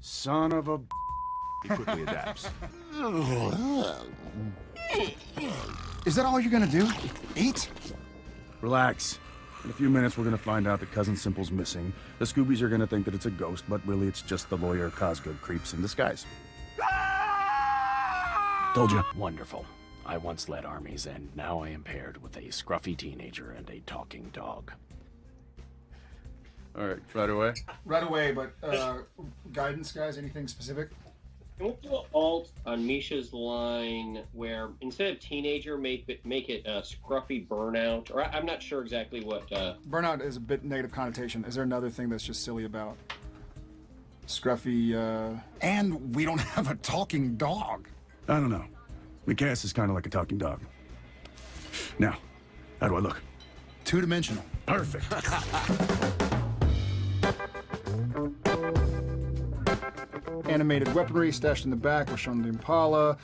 Son of a... He quickly adapts. Is that all you're gonna do? Eat? Relax. In a few minutes, we're gonna find out that Cousin Simple's missing. The Scoobies are gonna think that it's a ghost, but really it's just the lawyer Cosgood creeps in disguise. Told you. Wonderful. I once led armies, and now I am paired with a scruffy teenager and a talking dog. All right, right away. Right away, but guidance, guys? Anything specific? Can we do an alt on Misha's line where instead of teenager, make it scruffy burnout? Or I'm not sure exactly what. Burnout is a bit negative connotation. Is there another thing that's just silly about scruffy? And we don't have a talking dog. I don't know. Cass is kind of like a talking dog. Now, how do I look? Two-dimensional. Perfect. Animated weaponry stashed in the back. We're showing the Impala.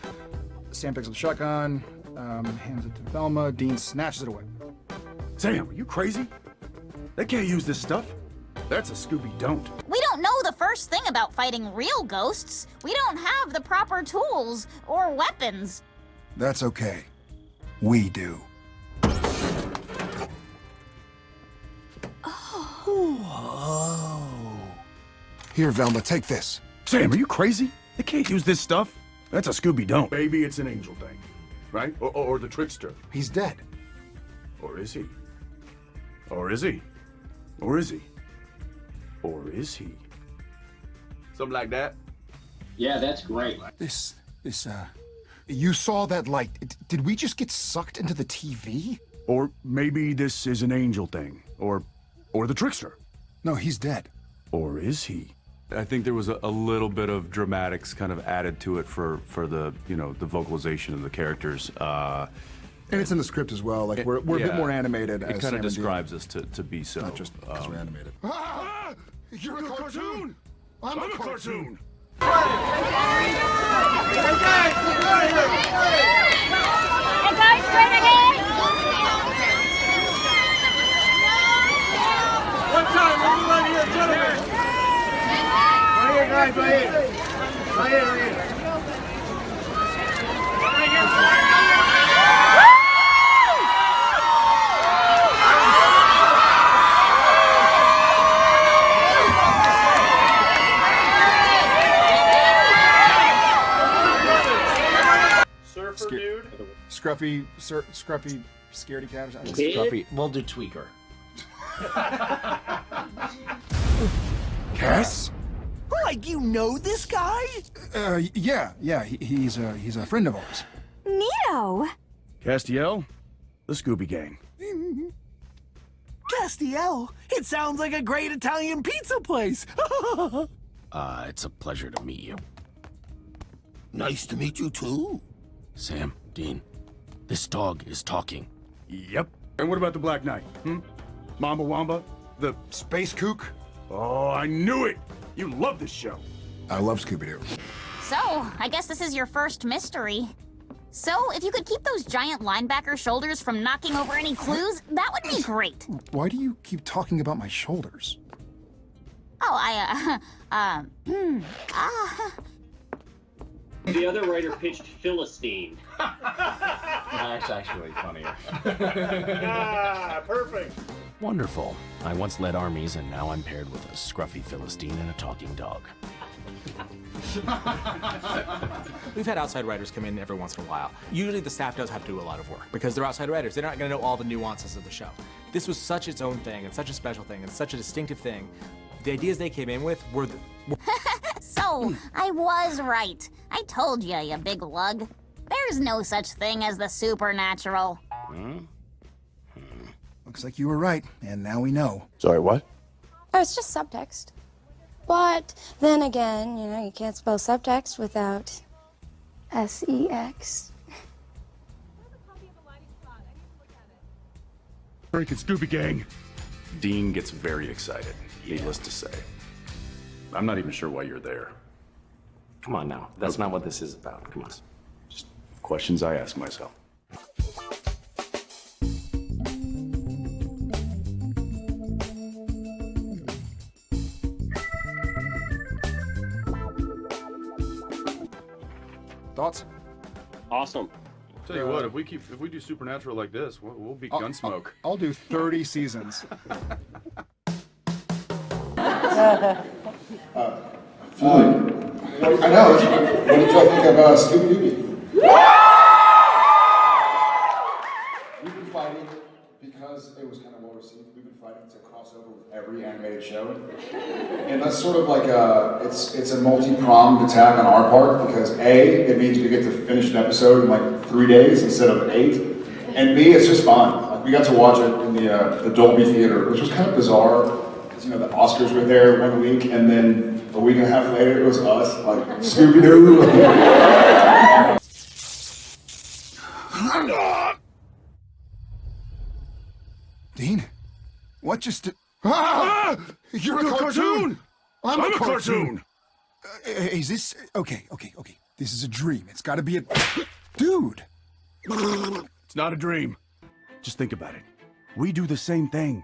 Sam picks up the shotgun, hands it to Velma. Dean snatches it away. Sam, are you crazy? They can't use this stuff. That's a Scooby don't. We don't know the first thing about fighting real ghosts. We don't have the proper tools or weapons. That's okay. We do. Oh. Here, Velma, take this. Sam, are you crazy? They can't use this stuff. That's a Scooby don't. Maybe it's an angel thing, right? Or the trickster. He's dead. Or is he? Or is he? Or is he? Or is he? Something like that. Yeah, that's great. You saw that light. Did we just get sucked into the TV? Or maybe this is an angel thing. Or the trickster. No, he's dead. Or is he? I think there was a little bit of dramatics kind of added to it for the the vocalization of the characters. And it's in the script as well. Like we're a bit more animated. It kind of describes us to be so. Not just because we're animated. You're a cartoon. I'm a cartoon. Hey guys, straight ahead! What time? Everyone here, gentlemen. Right here, guys, right here. Right here, right here. Surfer dude. Scruffy, scaredy cat. Scruffy. We'll do tweaker. Cass? Like, you know this guy? Yeah. He's a friend of ours. Neato. Castiel? The Scooby Gang. Castiel? It sounds like a great Italian pizza place. It's a pleasure to meet you. Nice to meet you, too. Sam, Dean, this dog is talking. Yep. And what about the Black Knight? Mamba Wamba? The Space Kook? Oh, I knew it! You love this show. I love Scooby Doo. So, I guess this is your first mystery. So, if you could keep those giant linebacker shoulders from knocking over any clues, that would be great. Why do you keep talking about my shoulders? Oh, The other writer pitched Philistine. That's actually funnier. Perfect. Wonderful. I once led armies, and now I'm paired with a scruffy Philistine and a talking dog. We've had outside writers come in every once in a while. Usually the staff does have to do a lot of work because they're outside writers. They're not going to know all the nuances of the show. This was such its own thing and such a special thing and such a distinctive thing. The ideas they came in with were... So, I was right. I told you, you big lug. There's no such thing as the supernatural. Looks like you were right, and now we know. Sorry, what? Oh, it's just subtext. But then again, you can't spell subtext without S-E-X. Freaking Scooby Gang. Dean gets very excited, needless to say. I'm not even sure why you're there. Come on now. That's not what this is about. Come on. Just questions I ask myself. Thoughts? Awesome. Tell you what, if we do Supernatural like this, we'll be Gunsmoke. I'll do 30 seasons. I know. What did y'all think of Scooby Doo? We've been fighting because it was kind of well received. We've been fighting to crossover with every animated show, and that's sort of like it's a multi-pronged attack on our part because A, it means we get to finish an episode in like 3 days instead of 8, and B, it's just fun. Like we got to watch it in the Dolby Theater, which was kind of bizarre because the Oscars were there 1 week, and then a week and a half later, it was us, like, Scooby-Doo. Dean? What just... Ah! You're a cartoon! I'm a cartoon! Is this... Okay. This is a dream. It's gotta be a... Dude! It's not a dream. Just think about it. We do the same thing.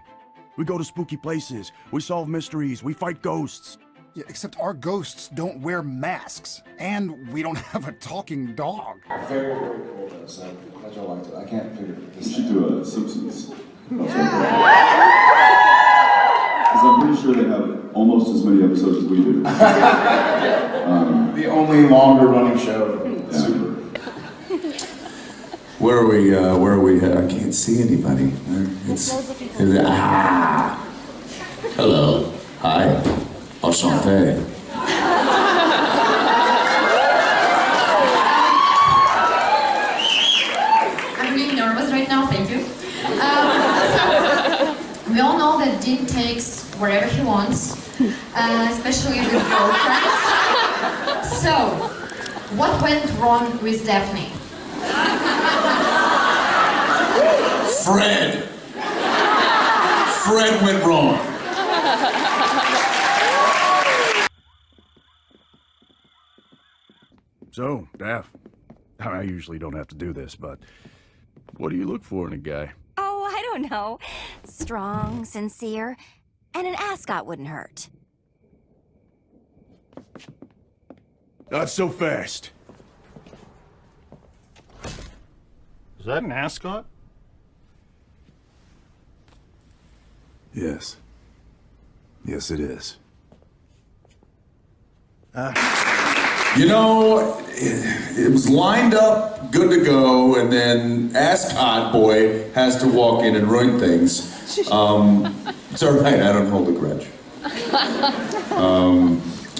We go to spooky places, we solve mysteries, we fight ghosts. Yeah, except our ghosts don't wear masks, and we don't have a talking dog. Very, very cool, though, so I'm glad y'all liked it. I can't figure this You should do a Simpsons. Because I'm pretty sure they have almost as many episodes as we do. The only longer running show. Yeah. Super. Where are we? I can't see anybody. Hello. Hi. Enchanté. I'm really nervous right now, thank you. So, we all know that Dean takes wherever he wants, especially with girlfriends. So, what went wrong with Daphne? Fred went wrong. So, Daph, I usually don't have to do this, but what do you look for in a guy? Oh, I don't know. Strong, sincere, and an ascot wouldn't hurt. Not so fast. Is that an ascot? Yes. Yes, it is. You know, it was lined up, good to go, and then Ascot Boy has to walk in and ruin things. It's all right, I don't hold a grudge.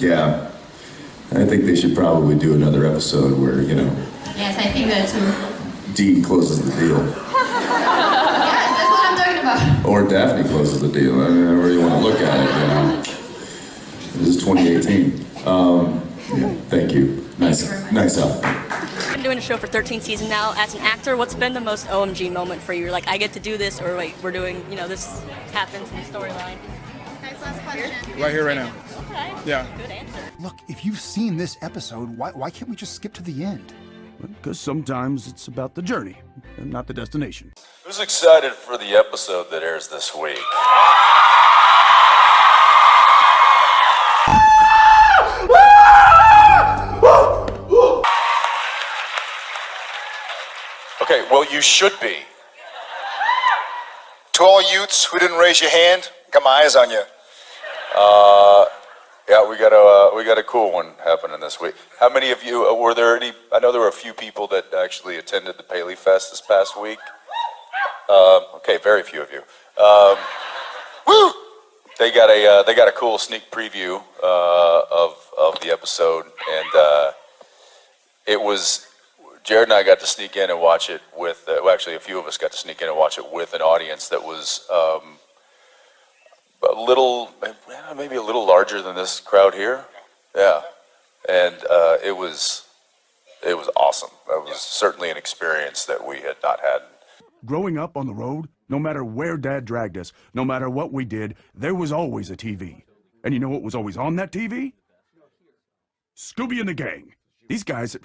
Yeah. I think they should probably do another episode where, Yes, I think that too. Dean closes the deal. Yes, that's what I'm talking about. Or Daphne closes the deal, however you want to look at it, This is 2018. Yeah, thank you. Nice outfit. I've been doing a show for 13 seasons now. As an actor, what's been the most OMG moment for you? You're like, I get to do this, or wait, we're doing, this happens in the storyline. Guys, last question. Right here, right now. Okay. Yeah. Good answer. Look, if you've seen this episode, why can't we just skip to the end? Because sometimes it's about the journey, and not the destination. Who's excited for the episode that airs this week? Okay, well, you should be. To all youths who didn't raise your hand, got my eyes on you. Yeah, we got a cool one happening this week. How many of you were there? I know there were a few people that actually attended the Paley Fest this past week. Okay, very few of you. Woo! They got a cool sneak preview of the episode, and it was. Jared and I got to sneak in and watch it with. Actually, a few of us got to sneak in and watch it with an audience that was. Maybe a little larger than this crowd here, yeah, and it was awesome. It was certainly an experience that we had not had. Growing up on the road, no matter where Dad dragged us, no matter what we did, there was always a TV. And you know what was always on that TV? Scooby and the gang. These guys,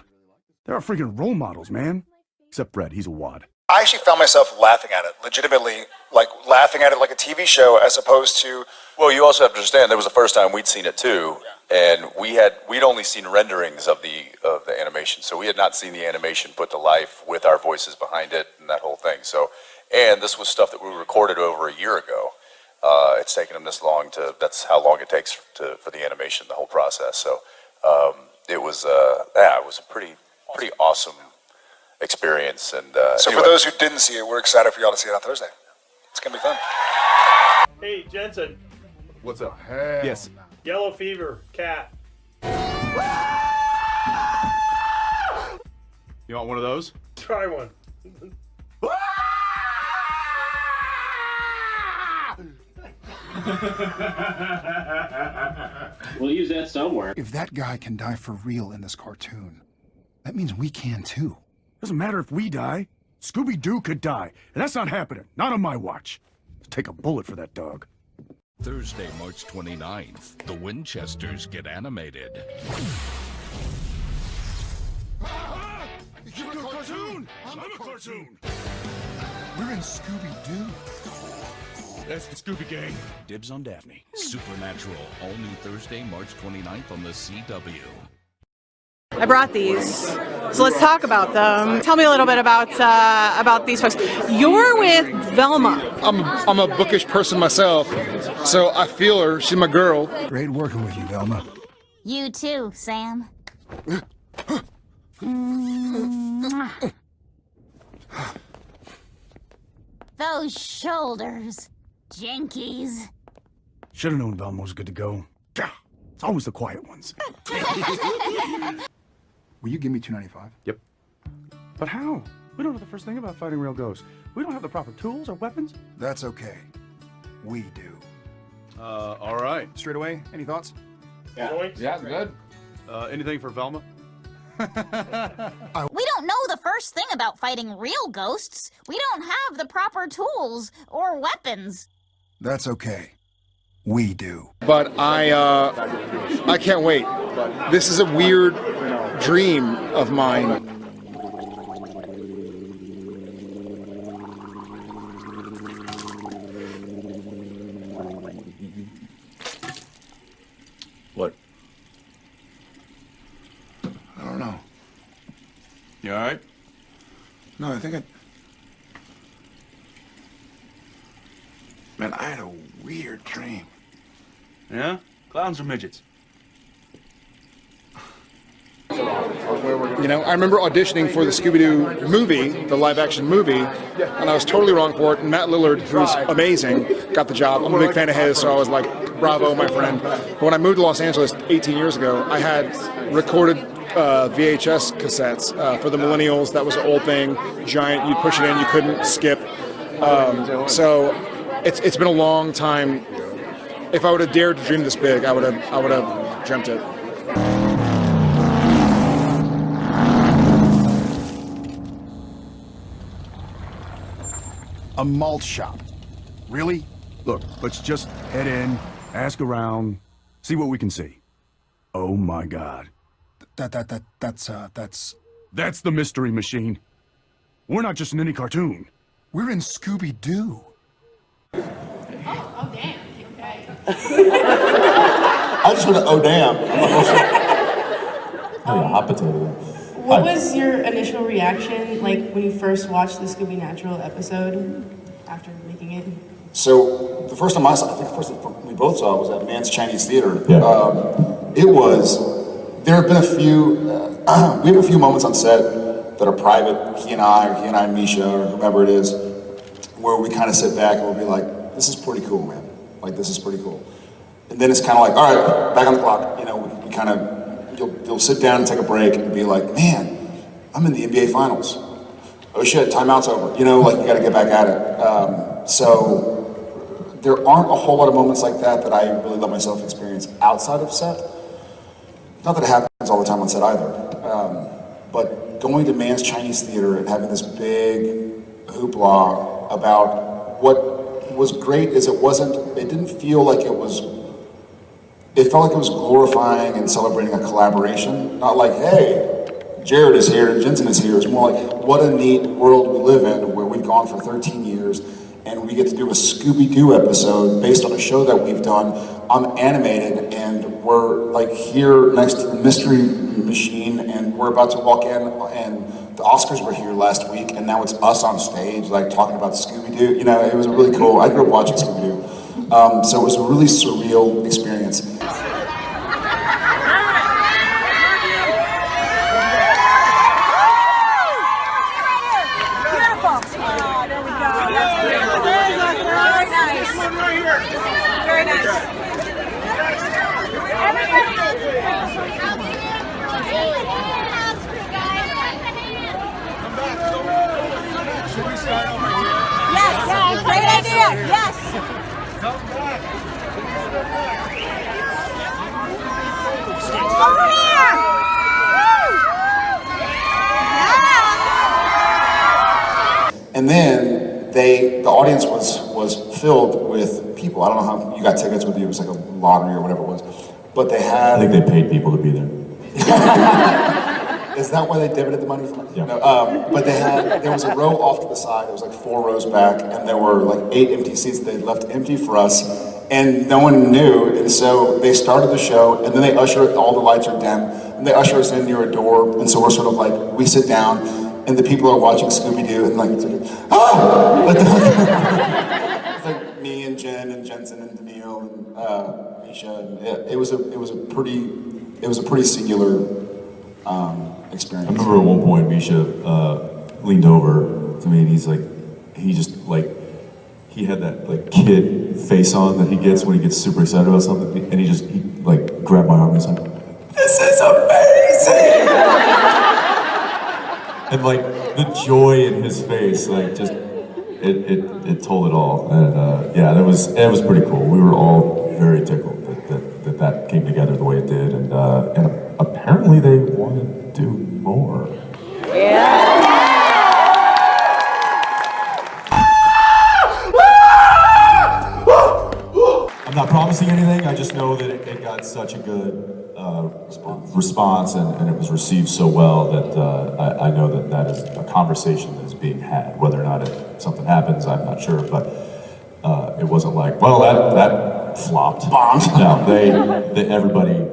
they're our freaking role models, man. Except Fred, he's a wad. I actually found myself laughing at it, legitimately, like laughing at it like a TV show as opposed to... Well, you also have to understand, that was the first time we'd seen it too, and we'd only seen renderings of the animation, so we had not seen the animation put to life with our voices behind it and that whole thing. So, and this was stuff that we recorded over a year ago. It's taken them this long that's how long it takes for the animation, the whole process. So it was a pretty awesome experience. And so anyway. for those who didn't see it, we're excited for y'all to see it on Thursday. It's gonna be fun. Hey, Jensen. What's up? Yes. Yellow fever, cat. You want one of those? Try one. We'll use that somewhere. If that guy can die for real in this cartoon, that means we can too. Doesn't matter if we die. Scooby Doo could die, and that's not happening. Not on my watch. Take a bullet for that dog. Thursday, March 29th, the Winchesters get animated. You're a cartoon! I'm a cartoon! We're in Scooby Doo. That's the Scooby Gang. Dibs on Daphne. Supernatural, all new Thursday, March 29th on the CW. I brought these, so let's talk about them. Tell me a little bit about these folks. You're with Velma. I'm a bookish person myself, so I feel her. She's my girl. Great working with you, Velma. You too, Sam. Those shoulders. Jinkies. Should have known Velma was good to go. It's always the quiet ones. Will you give me $2.95? Yep. But how? We don't know the first thing about fighting real ghosts. We don't have the proper tools or weapons. That's okay. We do. All right. Straight away, any thoughts? Yeah, good. Anything for Velma? We don't know the first thing about fighting real ghosts. We don't have the proper tools or weapons. That's okay. We do. But I can't wait. This is a weird dream of mine. What? I don't know. You all right? No, I think Man, I had a weird dream. Yeah? Clowns or midgets? You know, I remember auditioning for the Scooby-Doo movie, the live-action movie, and I was totally wrong for it. And Matt Lillard, who's amazing, got the job. I'm a big fan of his, so I was like, bravo, my friend. But when I moved to Los Angeles 18 years ago, I had recorded VHS cassettes for the millennials. That was an old thing, giant. You push it in, you couldn't skip. So it's been a long time. If I would have dared to dream this big, I would have dreamt it. A malt shop. Really? Look, let's just head in, ask around, see what we can see. Oh my God. That's... That's the Mystery Machine. We're not just in any cartoon. We're in Scooby Doo. Oh, damn. Okay. I just heard oh damn. Hot potato. What was your initial reaction, like, when you first watched the Scooby-Natural episode after making it? So, the first time I saw it, I think the first time we both saw it was at Mann's Chinese Theater. There have been a few, we have a few moments on set that are private, he and I and Misha, or whomever it is, where we kind of sit back and we'll be like, this is pretty cool, man. Like, this is pretty cool. And then it's kind of like, all right, back on the clock. You know, we kind of, you'll sit down and take a break and be like, man, I'm in the NBA Finals. Oh shit, timeout's over. You know, like, you gotta get back at it. So there aren't a whole lot of moments like that I really let myself experience outside of set. Not that it happens all the time on set either. But going to Mann's Chinese Theater and having this big hoopla about what was great is it didn't feel like it felt like it was glorifying and celebrating a collaboration. Not like, hey, Jared is here and Jensen is here. It's more like, what a neat world we live in where we've gone for 13 years and we get to do a Scooby-Doo episode based on a show that we've done I'm animated, and we're like here next to the Mystery Machine, and we're about to walk in, and the Oscars were here last week, and now it's us on stage, like talking about Scooby Doo. You know, it was really cool. I grew up watching Scooby Doo, so it was a really surreal experience. Very nice. Should we start over here? Yes, great idea. Yes. Come back. Over here. And then the audience was filled with people. I don't know how you got tickets with you. It was like a lottery or whatever it was. But they had. I think they paid people to be there. Is that why they debited the money from? Yeah. No, but there was a row off to the side. There was like 4 rows back, and there were like 8 empty seats they left empty for us, and no one knew. And so they started the show, and then they usher. All the lights are dim, and they usher us in near a door. And so we're sort of like, we sit down, and the people are watching Scooby Doo, and like, it's like me and Jen and Jensen and Daniil and Misha. And it was a pretty singular experience. I remember at one point Misha leaned over to me and he's like, he had that like kid face on that he gets when he gets super excited about something, and he like grabbed my arm and was like, "This is amazing!" And like the joy in his face, like just it told it all. And yeah, it was pretty cool. We were all very tickled that came together the way it did, and apparently they want to do more. I'm not promising anything. I just know that it got such a good response, and it was received so well that I know that is a conversation that is being had. Whether or not something happens, I'm not sure, but it wasn't like, well, that flopped. Bombed. No, everybody